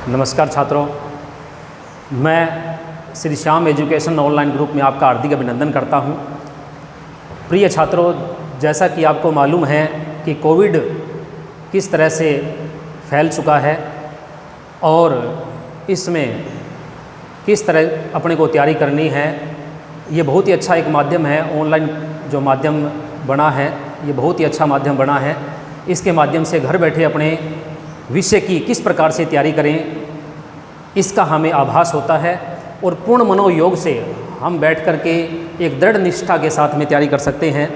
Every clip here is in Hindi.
नमस्कार छात्रों, मैं Shri Shyam education online group में आपका हार्दिक अभिनंदन करता हूं। प्रिय छात्रों, जैसा कि आपको मालूम है कि कोविड किस तरह से फैल चुका है और इसमें किस तरह अपने को तैयारी करनी है, ये बहुत ही अच्छा एक माध्यम है। ऑनलाइन जो माध्यम बना है ये बहुत ही अच्छा माध्यम बना है। इसके माध्यम से घर बैठे अपने विषय की किस प्रकार से तैयारी करें इसका हमें आभास होता है और पूर्ण मनोयोग से हम बैठ कर के एक दृढ़ निष्ठा के साथ में तैयारी कर सकते हैं।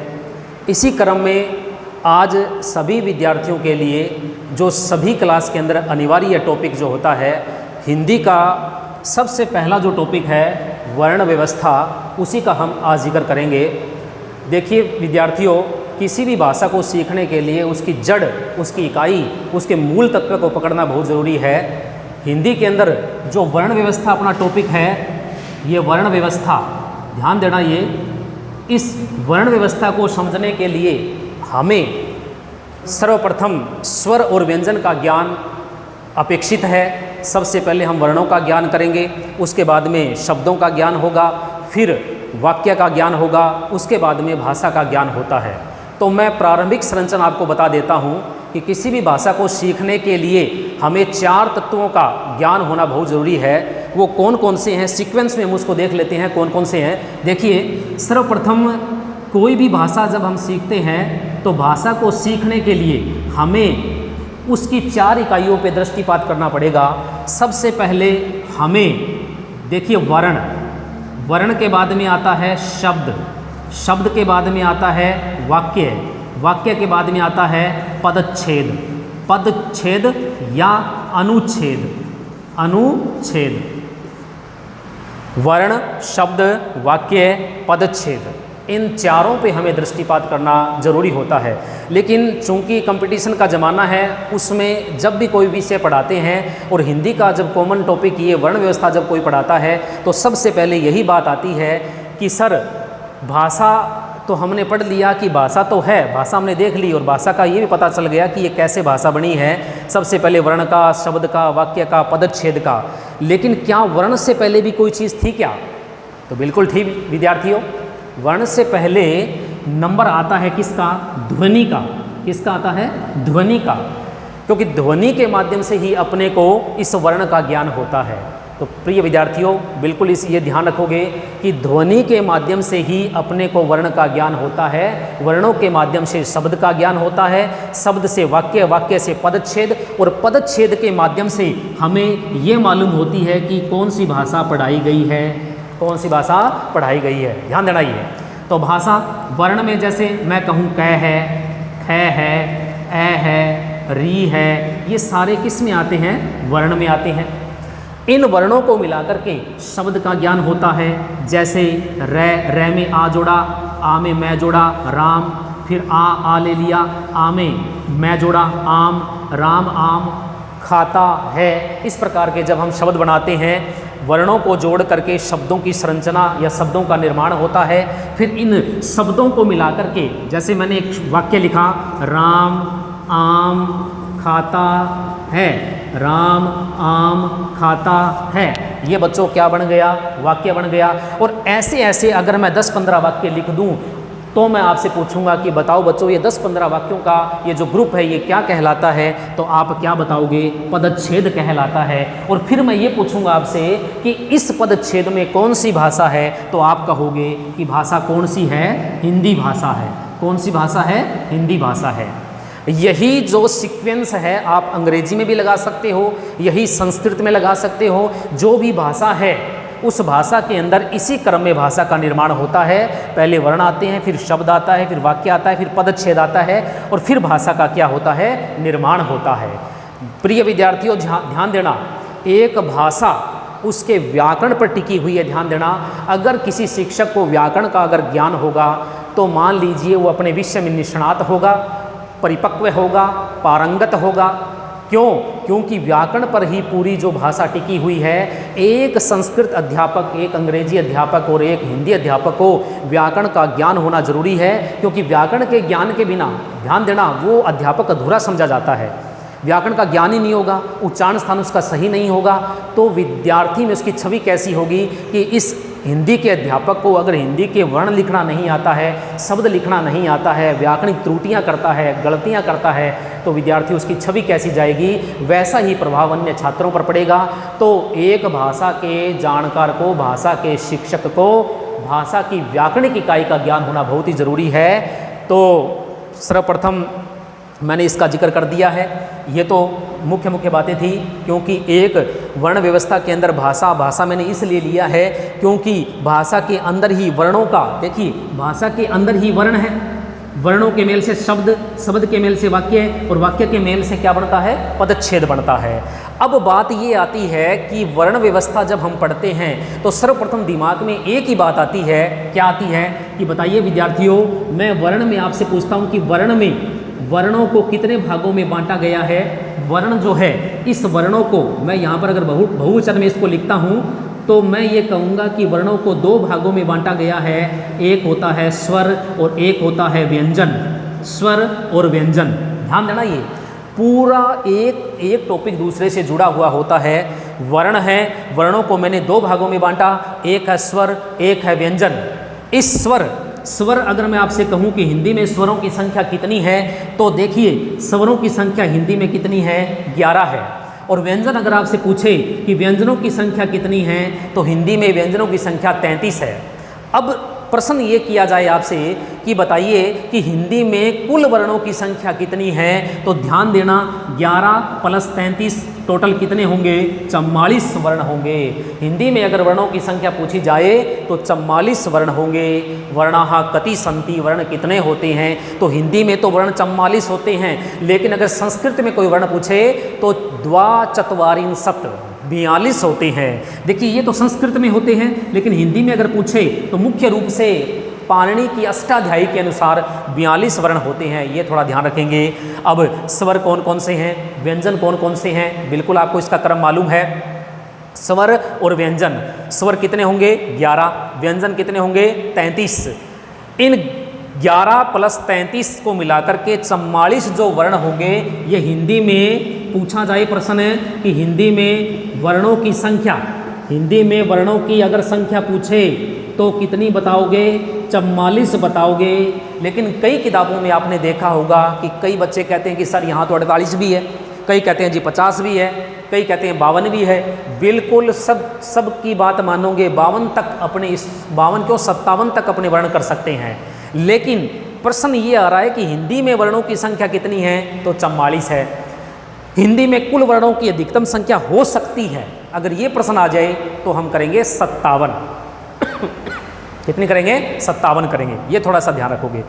इसी क्रम में आज सभी विद्यार्थियों के लिए जो सभी क्लास के अंदर अनिवार्य टॉपिक जो होता है, हिंदी का सबसे पहला जो टॉपिक है वर्ण व्यवस्था, उसी का हम आज जिक्र करेंगे। देखिए विद्यार्थियों, किसी भी भाषा को सीखने के लिए उसकी जड़, उसकी इकाई, उसके मूल तत्व को पकड़ना बहुत ज़रूरी है। हिंदी के अंदर जो वर्ण व्यवस्था अपना टॉपिक है, ये वर्ण व्यवस्था, ध्यान देना, ये इस वर्ण व्यवस्था को समझने के लिए हमें सर्वप्रथम स्वर और व्यंजन का ज्ञान अपेक्षित है। सबसे पहले हम वर्णों का ज्ञान करेंगे, उसके बाद में शब्दों का ज्ञान होगा, फिर वाक्य का ज्ञान होगा, उसके बाद में भाषा का ज्ञान होता है। तो मैं प्रारंभिक संरचना आपको बता देता हूँ कि किसी भी भाषा को सीखने के लिए हमें 4 तत्वों का ज्ञान होना बहुत ज़रूरी है। वो कौन कौन से हैं, सीक्वेंस में हम उसको देख लेते हैं कौन कौन से हैं। देखिए, सर्वप्रथम कोई भी भाषा जब हम सीखते हैं तो भाषा को सीखने के लिए हमें उसकी 4 इकाइयों पे दृष्टिपात करना पड़ेगा। सबसे पहले हमें देखिए वर्ण, वर्ण के बाद में आता है शब्द, शब्द के बाद में आता है वाक्य, वाक्य के बाद में आता है पदच्छेद, पदच्छेद या अनुच्छेद, अनुच्छेद। वर्ण, शब्द, वाक्य, पदच्छेद, इन चारों पे हमें दृष्टिपात करना जरूरी होता है। लेकिन चूंकि कंपटीशन का ज़माना है, उसमें जब भी कोई विषय पढ़ाते हैं और हिंदी का जब कॉमन टॉपिक ये वर्ण व्यवस्था जब कोई पढ़ाता है तो सबसे पहले यही बात आती है कि सर भाषा तो हमने पढ़ लिया कि भाषा तो है, भाषा हमने देख ली और भाषा का ये भी पता चल गया कि ये कैसे भाषा बनी है। सबसे पहले वर्ण का, शब्द का, वाक्य का, पदच्छेद का, लेकिन क्या वर्ण से पहले भी कोई चीज़ थी क्या? तो बिल्कुल ठीक विद्यार्थियों, वर्ण से पहले नंबर आता है किसका? ध्वनि का। किसका आता है? ध्वनि का, क्योंकि ध्वनि के माध्यम से ही अपने को इस वर्ण का ज्ञान होता है। तो प्रिय विद्यार्थियों, बिल्कुल ये ध्यान रखोगे कि ध्वनि के माध्यम से ही अपने को वर्ण का ज्ञान होता है, वर्णों के माध्यम से शब्द का ज्ञान होता है, शब्द से वाक्य, वाक्य से पदच्छेद और पदच्छेद के माध्यम से हमें ये मालूम होती है कि कौन सी भाषा पढ़ाई गई है, कौन सी भाषा पढ़ाई गई है। ध्यान देना ये। तो भाषा वर्ण में जैसे मैं कहूँ क है, ख है, ए है, री है, ये सारे किस में आते हैं? वर्ण में आते हैं। इन वर्णों को मिलाकर के शब्द का ज्ञान होता है। जैसे रे में आ जोड़ा, आ में मैं जोड़ा, राम, फिर आ ले लिया, आ में मैं जोड़ा, आम, राम आम खाता है। इस प्रकार के जब हम शब्द बनाते हैं, वर्णों को जोड़ करके शब्दों की संरचना या शब्दों का निर्माण होता है। फिर इन शब्दों को मिलाकर के, जैसे मैंने एक वाक्य लिखा, राम आम खाता है, राम आम खाता है, ये बच्चों क्या बन गया? वाक्य बन गया। और ऐसे ऐसे अगर मैं 10-15 वाक्य लिख दूं तो मैं आपसे पूछूंगा कि बताओ बच्चों, ये 10-15 वाक्यों का ये जो ग्रुप है ये क्या कहलाता है? तो आप क्या बताओगे? पदच्छेद कहलाता है। और फिर मैं ये पूछूंगा आपसे कि इस पदच्छेद में कौन सी भाषा है? तो आप कहोगे कि भाषा कौन सी है? हिंदी भाषा है। कौन सी भाषा है? हिंदी भाषा है। यही जो सीक्वेंस है आप अंग्रेजी में भी लगा सकते हो, यही संस्कृत में लगा सकते हो। जो भी भाषा है उस भाषा के अंदर इसी क्रम में भाषा का निर्माण होता है। पहले वर्ण आते हैं, फिर शब्द आता है, फिर वाक्य आता है, फिर पदच्छेद आता है और फिर भाषा का क्या होता है? निर्माण होता है। प्रिय विद्यार्थियों ध्यान देना, एक भाषा उसके व्याकरण पर टिकी हुई है। ध्यान देना, अगर किसी शिक्षक को व्याकरण का अगर ज्ञान होगा तो मान लीजिए वो अपने विषय में निष्णात होगा, परिपक्व होगा, पारंगत होगा। क्यों? क्योंकि व्याकरण पर ही पूरी जो भाषा टिकी हुई है। एक संस्कृत अध्यापक, एक अंग्रेजी अध्यापक और एक हिंदी अध्यापक को व्याकरण का ज्ञान होना जरूरी है, क्योंकि व्याकरण के ज्ञान के बिना, ध्यान देना, वो अध्यापक अधूरा समझा जाता है। व्याकरण का ज्ञान ही नहीं होगा, उच्चारण स्थान उसका सही नहीं होगा, तो विद्यार्थी में उसकी छवि कैसी होगी कि इस हिंदी के अध्यापक को अगर हिंदी के वर्ण लिखना नहीं आता है, शब्द लिखना नहीं आता है, व्याकरणिक त्रुटियां करता है, गलतियां करता है, तो विद्यार्थी उसकी छवि कैसी जाएगी, वैसा ही प्रभाव अन्य छात्रों पर पड़ेगा। तो एक भाषा के जानकार को, भाषा के शिक्षक को भाषा की व्याकरणिक इकाई का ज्ञान होना बहुत ही ज़रूरी है। तो सर्वप्रथम मैंने इसका जिक्र कर दिया है। ये तो मुख्य बातें थी, क्योंकि एक वर्ण व्यवस्था के अंदर भाषा मैंने इसलिए लिया है क्योंकि भाषा के अंदर ही वर्णों का, देखिए भाषा के अंदर ही वर्ण है, वर्णों के मेल से शब्द, शब्द के मेल से वाक्य, और वाक्य के मेल से क्या बनता है, पदच्छेद बनता है। अब बात ये आती है कि वर्ण व्यवस्था जब हम पढ़ते हैं तो सर्वप्रथम दिमाग में एक ही बात आती है, क्या आती है कि बताइए विद्यार्थियों, मैं वर्ण में आपसे पूछता हूँ कि वर्ण में वर्णों को कितने भागों में बांटा गया है। वर्ण जो है, इस वर्णों को मैं यहाँ पर अगर बहुवचन में इसको लिखता हूँ तो मैं ये कहूँगा कि वर्णों को दो भागों में बांटा गया है। एक होता है स्वर और एक होता है व्यंजन। स्वर और व्यंजन, ध्यान देना, ये पूरा एक टॉपिक दूसरे से जुड़ा हुआ होता है। वर्ण है, वर्णों को मैंने दो भागों में बांटा, एक है स्वर, एक है व्यंजन। इस स्वर अगर मैं आपसे कहूं कि हिंदी में स्वरों की संख्या कितनी है, तो देखिए स्वरों की संख्या हिंदी में कितनी है, 11 है। और व्यंजन अगर आपसे पूछे कि व्यंजनों की संख्या कितनी है, तो हिंदी में व्यंजनों की संख्या 33 है। अब प्रश्न ये किया जाए आपसे कि बताइए कि हिंदी में कुल वर्णों की संख्या कितनी है, तो ध्यान देना 11 + 33 टोटल कितने होंगे, 44 वर्ण होंगे। हिंदी में अगर वर्णों की संख्या पूछी जाए तो 44 वर्ण होंगे। वर्णाः कति सन्ति, वर्ण कितने होते हैं, तो हिंदी में तो वर्ण 44 होते हैं, लेकिन अगर संस्कृत में कोई वर्ण पूछे तो द्वाचत्वारिंशत् 42 होते हैं। देखिए ये तो संस्कृत में होते हैं, लेकिन हिंदी में अगर पूछे तो मुख्य रूप से पाणिनि की अष्टाध्यायी के अनुसार 42 वर्ण होते हैं, ये थोड़ा ध्यान रखेंगे। अब स्वर कौन कौन से हैं, व्यंजन कौन कौन से हैं, बिल्कुल आपको इसका क्रम मालूम है। स्वर और व्यंजन, स्वर कितने होंगे 11, व्यंजन कितने होंगे 33। इन 11 + 33 को मिलाकर के 44 जो वर्ण होंगे, ये हिंदी में पूछा जाए प्रश्न कि हिंदी में वर्णों की संख्या, हिंदी में वर्णों की अगर संख्या पूछे तो कितनी बताओगे, 44 बताओगे। लेकिन कई किताबों में आपने देखा होगा कि कई बच्चे कहते हैं कि सर यहाँ तो 48 भी है, कई कहते हैं जी 50 भी है, कई कहते हैं 52 भी है। बिल्कुल सब की बात मानोगे, 52 तक अपने, इस 52 क्यों 57 तक अपने वर्ण कर सकते हैं। लेकिन प्रश्न ये आ रहा है कि हिंदी में वर्णों की संख्या कितनी है, तो 44 है। हिंदी में कुल वर्णों की अधिकतम संख्या हो सकती है, अगर ये प्रश्न आ जाए तो हम करेंगे 57। कितनी करेंगे, 57 करेंगे, ये थोड़ा सा ध्यान रखोगे।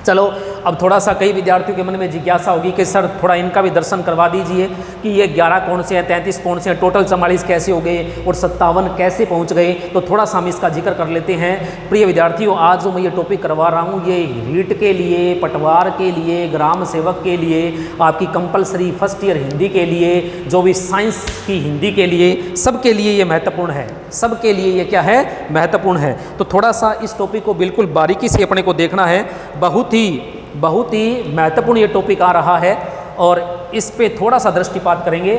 चलो अब थोड़ा सा कई विद्यार्थियों के मन में जिज्ञासा होगी कि सर थोड़ा इनका भी दर्शन करवा दीजिए कि ये 11 कौन से हैं, 33 कौन से हैं, टोटल 44 कैसे हो गए और 57 कैसे पहुंच गए। तो थोड़ा सा हम इसका जिक्र कर लेते हैं। प्रिय विद्यार्थियों, आज जो मैं ये टॉपिक करवा रहा हूँ, ये रीट के लिए, पटवार के लिए, ग्राम सेवक के लिए, आपकी कंपलसरी फर्स्ट ईयर हिंदी के लिए, जो भी साइंस की हिंदी के लिए, सबके लिए ये महत्वपूर्ण है, सबके लिए ये क्या है, महत्वपूर्ण है। तो थोड़ा सा इस टॉपिक को बिल्कुल बारीकी से अपने को देखना है। बहुत ही महत्वपूर्ण ये टॉपिक आ रहा है और इस पे थोड़ा सा दृष्टिपात करेंगे।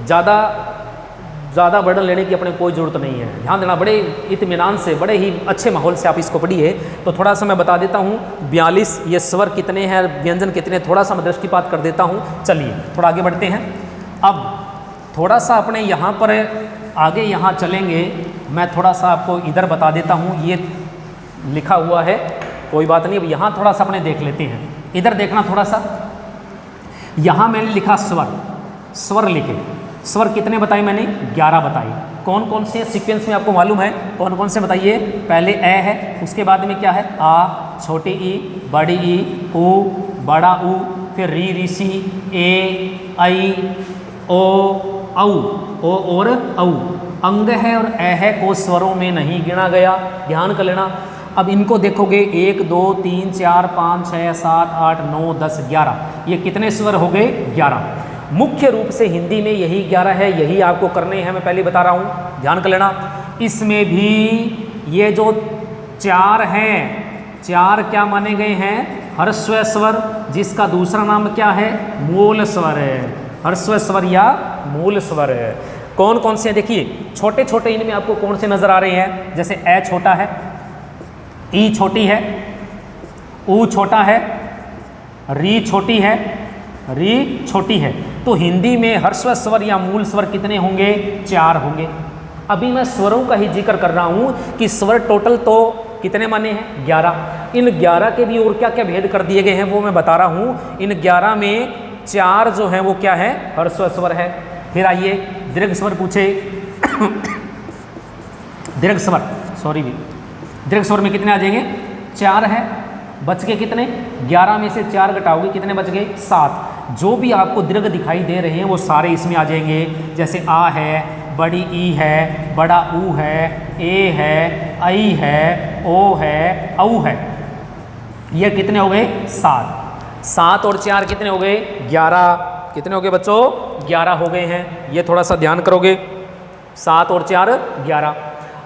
ज़्यादा बर्डन लेने की अपने कोई ज़रूरत नहीं है। ध्यान देना, बड़े इत्मीनान से, बड़े ही अच्छे माहौल से आप इसको पढ़िए। तो थोड़ा सा मैं बता देता हूँ, 42 ये स्वर कितने हैं, व्यंजन कितने, थोड़ा सा मैं दृष्टिपात कर देता हूँ। चलिए थोड़ा आगे बढ़ते हैं। अब थोड़ा सा अपने यहाँ पर आगे यहाँ चलेंगे, मैं थोड़ा सा आपको इधर बता देता हूँ, ये लिखा हुआ है, कोई बात नहीं। अब यहाँ थोड़ा सा अपने देख लेते हैं, इधर देखना थोड़ा सा। यहाँ मैंने लिखा स्वर, स्वर लिखे, स्वर कितने बताए मैंने, 11 बताए। कौन कौन से सीक्वेंस में आपको मालूम है, कौन कौन से बताइए। पहले ए है, उसके बाद में क्या है, आ, छोटी ई, बड़ी ई, ऊ, बड़ा ऊ, फिर री, ऋषि, ए, आई, ओ, औ, ओ और औ। अंग है और ए है को स्वरों में नहीं गिना गया, ध्यान कर लेना। अब इनको देखोगे 1 2 3 4 5 6 7 8 9 10 11, ये कितने स्वर हो गए, 11। मुख्य रूप से हिंदी में यही 11 है, यही आपको करने हैं, मैं पहले बता रहा हूँ, ध्यान कर लेना। इसमें भी ये जो 4 हैं, 4 क्या माने गए हैं, ह्रस्व स्वर, जिसका दूसरा नाम क्या है? मूल स्वर है। ह्रस्व स्वर या मूल स्वर है। कौन कौन से हैं देखिए, छोटे छोटे इनमें आपको कौन से नजर आ रहे हैं? जैसे ए छोटा है, ई छोटी है, ऊ छोटा है, री छोटी है, री छोटी है। तो हिंदी में ह्रस्व स्वर या मूल स्वर कितने होंगे? 4 होंगे। अभी मैं स्वरों का ही जिक्र कर रहा हूं कि स्वर टोटल तो कितने माने हैं? 11। इन 11 के भी और क्या क्या भेद कर दिए गए हैं वो मैं बता रहा हूं। इन 11 में 4 जो है वो क्या है? ह्रस्व स्वर है। फिर आइए दीर्घ स्वर पूछे। दीर्घ स्वर, सॉरी भी, दीर्घ स्वर में कितने आ जाएंगे? 4 है। बच के कितने? 11 में से 4 घटाओगे कितने बच गए? 7। जो भी आपको दीर्घ दिखाई दे रहे हैं वो सारे इसमें आ जाएंगे। जैसे आ है, बड़ी ई है, बड़ा ऊ है, ए है, आई है, ओ है, औ है। ये कितने हो गए? 7। 7 और 4 कितने हो गए? 11। कितने हो गए बच्चों? 11 हो गए हैं। ये थोड़ा सा ध्यान करोगे। 7 और 4 11।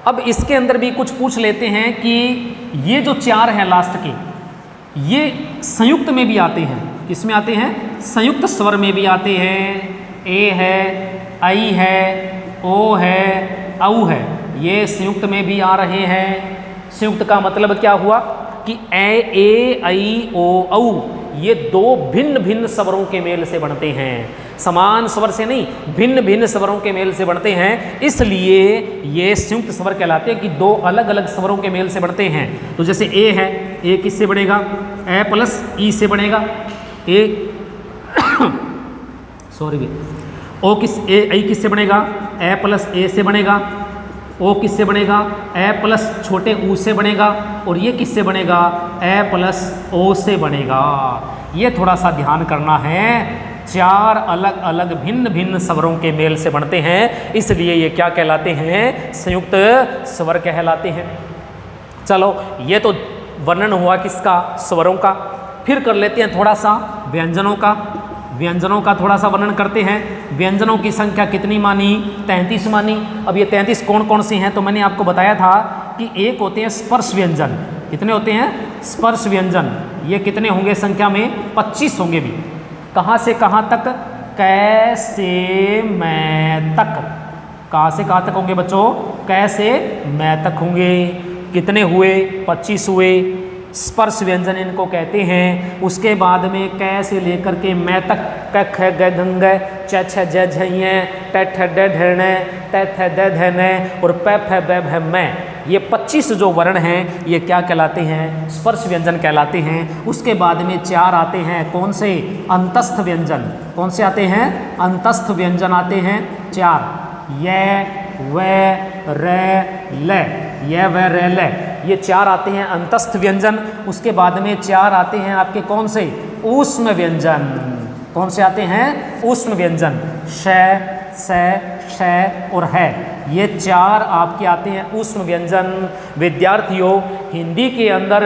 अब इसके अंदर भी कुछ पूछ लेते हैं कि ये जो 4 हैं लास्ट के, ये संयुक्त में भी आते हैं। किसमें आते हैं? संयुक्त स्वर में भी आते हैं। ए है, आई है, ओ है, औ है, ये संयुक्त में भी आ रहे हैं। संयुक्त का मतलब क्या हुआ कि ए आई ओ औ ये 2 भिन्न भिन्न स्वरों के मेल से बनते हैं। समान स्वर से नहीं, भिन्न भिन्न स्वरों के मेल से बनते हैं, इसलिए ये संयुक्त स्वर कहलाते हैं कि 2 अलग अलग स्वरों के मेल से बनते हैं। तो जैसे ए है, ए किससे बनेगा? ए प्लस ई से बनेगा। ए सॉरी भी, ओ किस ए आई किससे बनेगा? ए प्लस ए से बनेगा। ओ किससे बनेगा? ए प्लस छोटे ऊ से बनेगा। और ये किससे बनेगा? ए प्लस ओ से बनेगा। ये थोड़ा सा ध्यान करना है। 4 अलग अलग भिन्न भिन्न स्वरों के मेल से बनते हैं, इसलिए ये क्या कहलाते हैं? संयुक्त स्वर कहलाते हैं। चलो, ये तो वर्णन हुआ किसका? स्वरों का। फिर कर लेते हैं थोड़ा सा व्यंजनों का। व्यंजनों का थोड़ा सा वर्णन करते हैं। व्यंजनों की संख्या कितनी मानी? 33 मानी। अब ये 33 कौन कौन से हैं? तो मैंने आपको बताया था कि एक होते हैं स्पर्श व्यंजन। कितने होते हैं? स्पर्श व्यंजन। ये कितने होंगे संख्या में? 25 होंगे भी। कहाँ से कहाँ तक? कै से मैं तक। कहाँ से कहाँ तक होंगे बच्चों? कै से मैं तक होंगे। कितने हुए? 25 हुए। स्पर्श व्यंजन इनको कहते हैं। उसके बाद में कै से लेकर के मैं तक, क ख ग घ ङ च छ ज झ ञ ट ठ ड ढ ण त थ द ध न और प फ ब भ म, ये 25 जो वर्ण हैं ये क्या कहलाते हैं? स्पर्श व्यंजन कहलाते हैं। उसके बाद में 4 आते हैं। कौन से? अंतस्थ व्यंजन। कौन से आते हैं? अंतस्थ व्यंजन आते हैं 4। य व र ल, य व र ल, ये 4 आते हैं अंतस्थ व्यंजन। उसके बाद में 4 आते हैं आपके कौन से? ऊष्म व्यंजन। कौन से आते हैं? ऊष्म व्यंजन। श, स, श और है, ये 4 आपके आते हैं ऊष्म व्यंजन। विद्यार्थियों, हिंदी के अंदर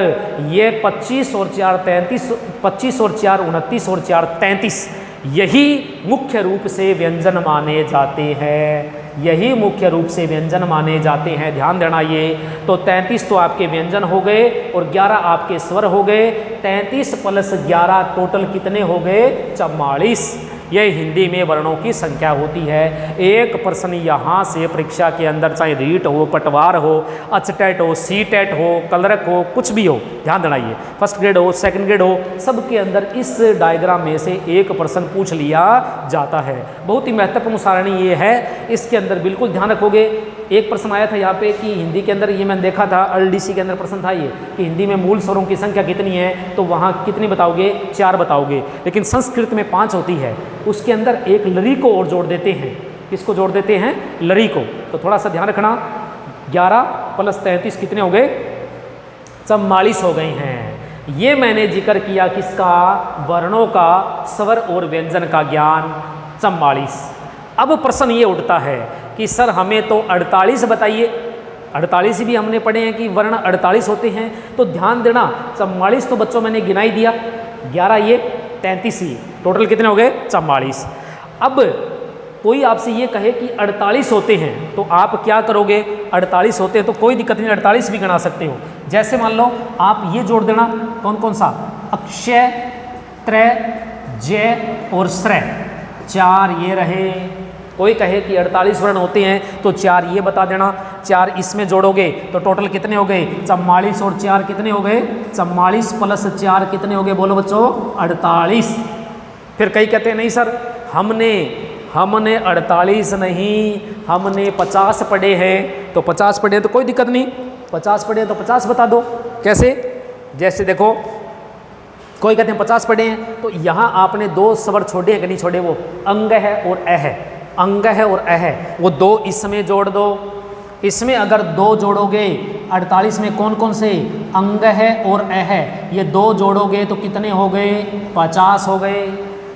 ये 25 और 4 33, 25 और 4 29 और 4 33, यही मुख्य रूप से व्यंजन माने जाते हैं। यही मुख्य रूप से व्यंजन माने जाते हैं। ध्यान देना ये। तो 33 तो आपके व्यंजन हो गए और 11 आपके स्वर हो गए। 33 प्लस 11 टोटल कितने हो गए? 44। यह हिंदी में वर्णों की संख्या होती है। एक प्रश्न यहाँ से परीक्षा के अंदर, चाहे रीट हो, पटवार हो, अचटेट हो, सीटेट हो, कलरक हो, कुछ भी हो, ध्यान देना ये, फर्स्ट ग्रेड हो, सेकंड ग्रेड हो, सबके अंदर इस डायग्राम में से एक प्रश्न पूछ लिया जाता है। बहुत ही महत्वपूर्ण सारणी ये है, इसके अंदर बिल्कुल ध्यान रखोगे। एक प्रश्न आया था यहाँ पे कि हिंदी के अंदर, ये मैंने देखा था LDC के अंदर प्रश्न था ये कि हिंदी में मूल स्वरों की संख्या कितनी है, तो वहाँ कितनी बताओगे? 4 बताओगे। लेकिन संस्कृत में 5 होती है, उसके अंदर एक लरी को और जोड़ देते हैं। किसको जोड़ देते हैं? लरी को। तो थोड़ा सा ध्यान रखना। 11 प्लस 33 कितने हो गए? 44 हो गए हैं। ये मैंने जिक्र किया किसका? वर्णों का, स्वर और व्यंजन का ज्ञान। 44। अब प्रश्न ये उठता है कि सर हमें तो 48 बताइए। 48 भी हमने पढ़े हैं कि वर्ण 48 होते हैं। तो ध्यान देना, 44 तो बच्चों मैंने गिना ही दिया, 11 ये, 33 ये, टोटल कितने हो गए? 44। अब कोई आपसे ये कहे कि 48 होते हैं, तो आप क्या करोगे? 48 होते हैं तो कोई दिक्कत नहीं, 48 भी गिना सकते हो। जैसे मान लो आप ये जोड़ देना, कौन कौन सा? श, त्र, ज और स्र, 4 ये रहे। कोई कहे कि 48 वर्ण होते हैं तो 4 ये बता देना, 4 इसमें जोड़ोगे तो टोटल कितने हो गए 44 और 4 कितने हो गए 44 प्लस 4 कितने हो गए बोलो बच्चों 48। फिर कई कहते हैं नहीं सर हमने 48 नहीं हमने 50 पढ़े हैं, तो 50 पढ़े हैं तो कोई दिक्कत नहीं, 50 पढ़े हैं तो 50 बता दो। कैसे? जैसे देखो कोई कहते हैं 50 पढ़े हैं तो यहाँ आपने 2 स्वर छोड़े हैं कि नहीं छोड़े, वो अंग है और अ है, अंग है और अ है, वो 2 इसमें जोड़ दो। इसमें अगर 2 जोड़ोगे 48 में कौन कौन से अंग है और अ है, ये 2 जोड़ोगे तो कितने हो गए 50 हो गए।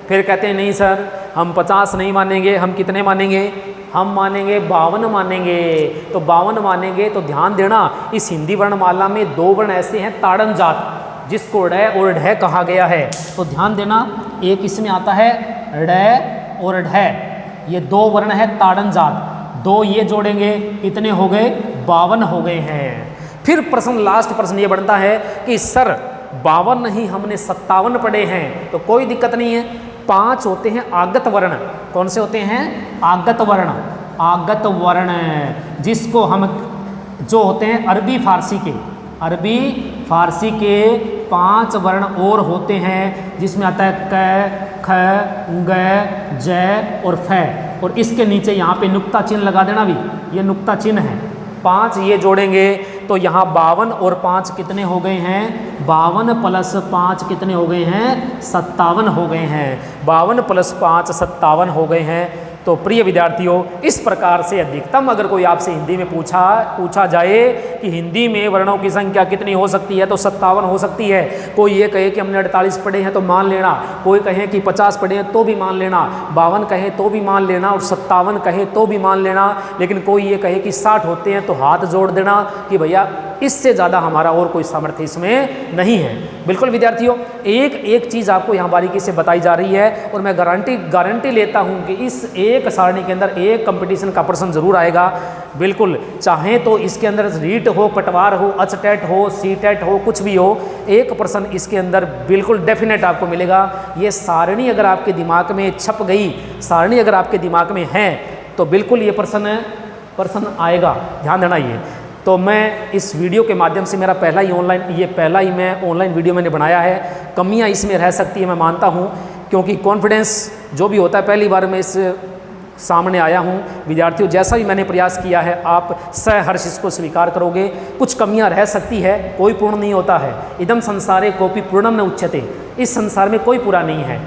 फिर कहते हैं नहीं सर हम 50 नहीं मानेंगे, हम कितने मानेंगे, हम मानेंगे 52 मानेंगे। तो 52 मानेंगे तो ध्यान देना इस हिंदी वर्णमाला में 2 वर्ण ऐसे हैं ताड़न जात जिसको ड़ और ढ कहा गया है, तो ध्यान देना एक इसमें आता है ड़ और ढ, ये 2 वर्ण है ताड़न जात, 2 ये जोड़ेंगे कितने हो गए 52 हो गए हैं। फिर प्रश्न लास्ट प्रश्न ये बनता है कि सर 52 नहीं हमने 57 पढ़े हैं, तो कोई दिक्कत नहीं है, 5 होते हैं आगत वर्ण। कौन से होते हैं आगत वर्ण, आगत वर्ण जिसको हम जो होते हैं अरबी फारसी के 5 वर्ण और होते हैं जिसमें आता है क, ख, ग, ज और फ, और इसके नीचे यहाँ पे नुक्ता चिन्ह लगा देना भी, ये नुक्ता चिन्ह है। 5 ये जोड़ेंगे तो यहाँ 52 और 5 कितने हो गए हैं 52 प्लस 5 कितने हो गए हैं 57 हो गए हैं, 52 प्लस 5 57 हो गए हैं। तो प्रिय विद्यार्थियों इस प्रकार से अधिकतम अगर कोई आपसे हिंदी में पूछा जाए कि हिंदी में वर्णों की संख्या कितनी हो सकती है तो 57 हो सकती है। कोई ये कहे कि हमने 48 पढ़े हैं तो मान लेना, कोई कहे कि 50 पढ़े हैं तो भी मान लेना, 52 कहे तो भी मान लेना और 57 कहे तो भी मान लेना, लेकिन कोई ये कहे कि 60 होते हैं तो हाथ जोड़ देना कि भैया इससे ज़्यादा हमारा और कोई सामर्थ्य इसमें नहीं है। बिल्कुल विद्यार्थियों एक एक चीज़ आपको यहाँ बारीकी से बताई जा रही है और मैं गारंटी लेता हूँ कि इस एक सारणी के अंदर एक कंपटीशन का प्रश्न जरूर आएगा। बिल्कुल चाहे तो इसके अंदर रीट हो, पटवार हो, अचटेट हो, सीटेट हो, कुछ भी हो, एक प्रश्न इसके अंदर बिल्कुल डेफिनेट आपको मिलेगा। ये सारणी अगर आपके दिमाग में छप गई, सारणी अगर आपके दिमाग में है तो बिल्कुल ये प्रश्न आएगा, ध्यान देना। ये तो मैं इस वीडियो के माध्यम से मेरा पहला ही मैं ऑनलाइन वीडियो मैंने बनाया है। कमियां इसमें रह सकती है मैं मानता हूं, क्योंकि कॉन्फिडेंस जो भी होता है पहली बार मैं इस सामने आया हूं। विद्यार्थियों जैसा भी मैंने प्रयास किया है आप सहर्ष इसको स्वीकार करोगे। कुछ कमियां रह सकती है, कोई पूर्ण नहीं होता है। इदम संसारे कोपि पूर्णम न उच्यते, इस संसार में कोई पूरा नहीं है।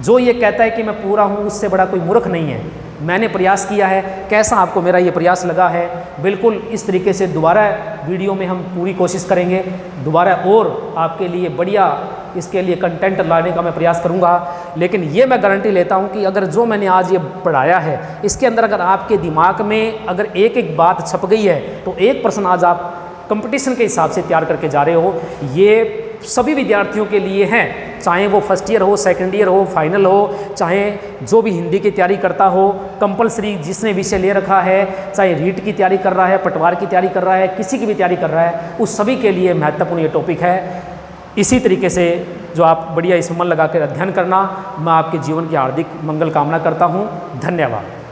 जो ये कहता है कि मैं पूरा हूँ उससे बड़ा कोई मूर्ख नहीं है। मैंने प्रयास किया है, कैसा आपको मेरा ये प्रयास लगा है, बिल्कुल इस तरीके से दोबारा वीडियो में हम पूरी कोशिश करेंगे, दोबारा और आपके लिए बढ़िया इसके लिए कंटेंट लाने का मैं प्रयास करूंगा। लेकिन ये मैं गारंटी लेता हूं कि अगर जो मैंने आज ये पढ़ाया है इसके अंदर अगर आपके दिमाग में अगर एक एक बात छप गई है तो एक प्रश्न आज आप कंपटीशन के हिसाब से तैयार करके जा रहे हो। ये सभी विद्यार्थियों के लिए हैं, चाहे वो फर्स्ट ईयर हो, सेकंड ईयर हो, फाइनल हो, चाहे जो भी हिंदी की तैयारी करता हो, कंपलसरी जिसने विषय ले रखा है, चाहे रीट की तैयारी कर रहा है, पटवार की तैयारी कर रहा है, किसी की भी तैयारी कर रहा है, उस सभी के लिए महत्वपूर्ण ये टॉपिक है। इसी तरीके से जो आप बढ़िया इसमें मन लगा कर अध्ययन करना, मैं आपके जीवन की हार्दिक मंगल कामना करता हूँ। धन्यवाद।